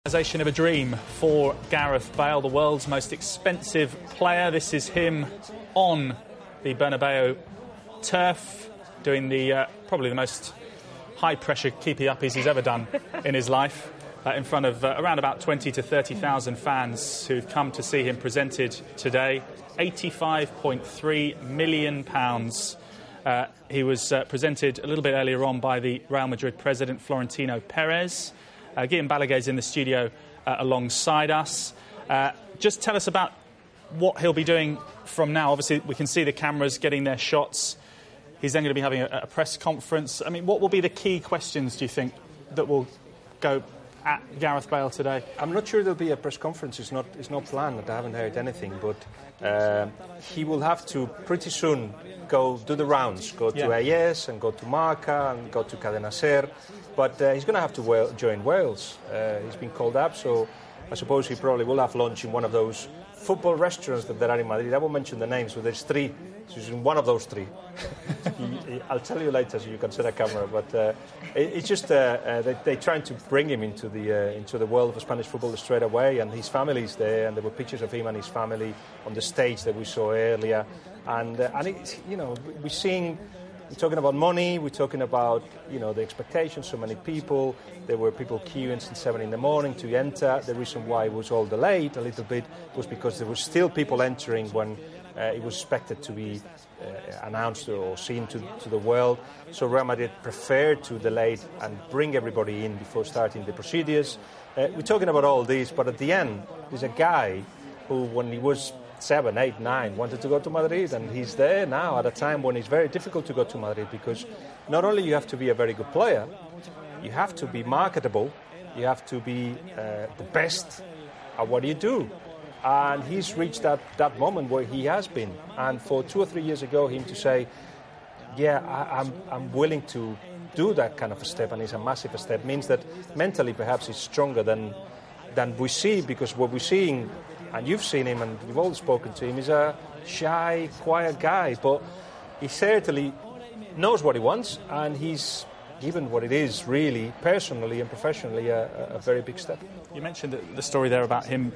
Realisation of a dream for Gareth Bale, the world's most expensive player. This is him on the Bernabeu turf, doing the probably the most high-pressure keepy-uppies he's ever done in his life, in front of around about 20 to 30,000 fans who've come to see him presented today. £85.3 million. He was presented a little bit earlier on by the Real Madrid president, Florentino Perez. Guillaume Balaguer's in the studio alongside us. Just tell us about what he'll be doing from now. Obviously, we can see the cameras getting their shots. He's then going to be having a press conference. I mean, what will be the key questions, do you think, that will go at Gareth Bale today? I'm not sure there'll be a press conference. It's not planned. I haven't heard anything. But he will have to pretty soon go do the rounds, go to AES and go to Marca and go to Cadena Ser. But he's going to have to join Wales. He's been called up, so I suppose he probably will have lunch in one of those football restaurants that there are in Madrid. I won't mention the names, but there's three. So he's in one of those three. I'll tell you later so you can set a camera. But it's just they're trying to bring him into the world of Spanish football straight away, and his family's there, and there were pictures of him and his family on the stage that we saw earlier. And it's, we're talking about money, we're talking about, the expectations, so many people. There were people queuing since 7 in the morning to enter. The reason why it was all delayed a little bit was because there were still people entering when it was expected to be announced or seen to the world. So Real Madrid preferred to delay it and bring everybody in before starting the procedures. We're talking about all this, but at the end, there's a guy who, when he was 7, 8, 9, wanted to go to Madrid, and he's there now at a time when it's very difficult to go to Madrid, because not only you have to be a very good player, you have to be marketable, you have to be the best at what you do. And he's reached that moment where he has been. And for 2 or 3 years ago, him to say, I'm willing to do that kind of a step, and it's a massive step, means that mentally perhaps he's stronger than we see, because what we're seeing, and you've seen him and you've all spoken to him, is a shy, quiet guy, but he certainly knows what he wants, and he's given what it is, really, personally and professionally, a very big step. You mentioned the story there about him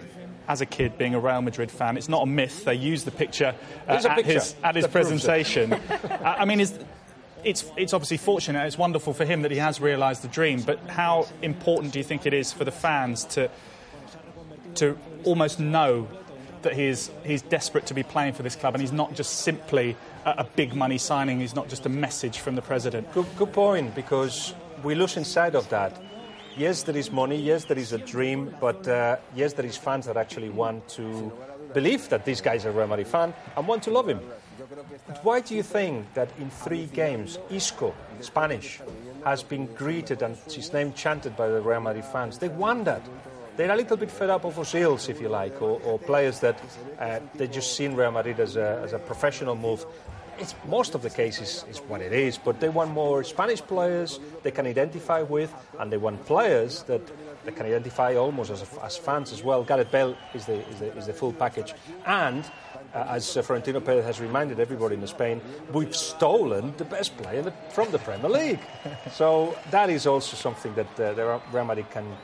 as a kid being a Real Madrid fan. It's not a myth. They used the picture at his presentation. I mean, it's obviously fortunate and it's wonderful for him that he has realised the dream, but how important do you think it is for the fans to almost know that he's desperate to be playing for this club, and he's not just simply a big money signing, he's not just a message from the president? Good point, because we lose sight of that. Yes, there is money, yes, there is a dream, but yes, there is fans that actually want to believe that this guy's a Real Madrid fan and want to love him. But why do you think that in 3 games, Isco, Spanish, has been greeted and his name chanted by the Real Madrid fans? They want that. They're a little bit fed up of Ozils, if you like, or players that they just seen Real Madrid as a professional move. It's most of the cases is what it is, but they want more Spanish players they can identify with, and they want players that they can identify almost as fans as well. Gareth Bale is the full package, and as Florentino Perez has reminded everybody in Spain, we've stolen the best player from the Premier League. So that is also something that the Real Madrid can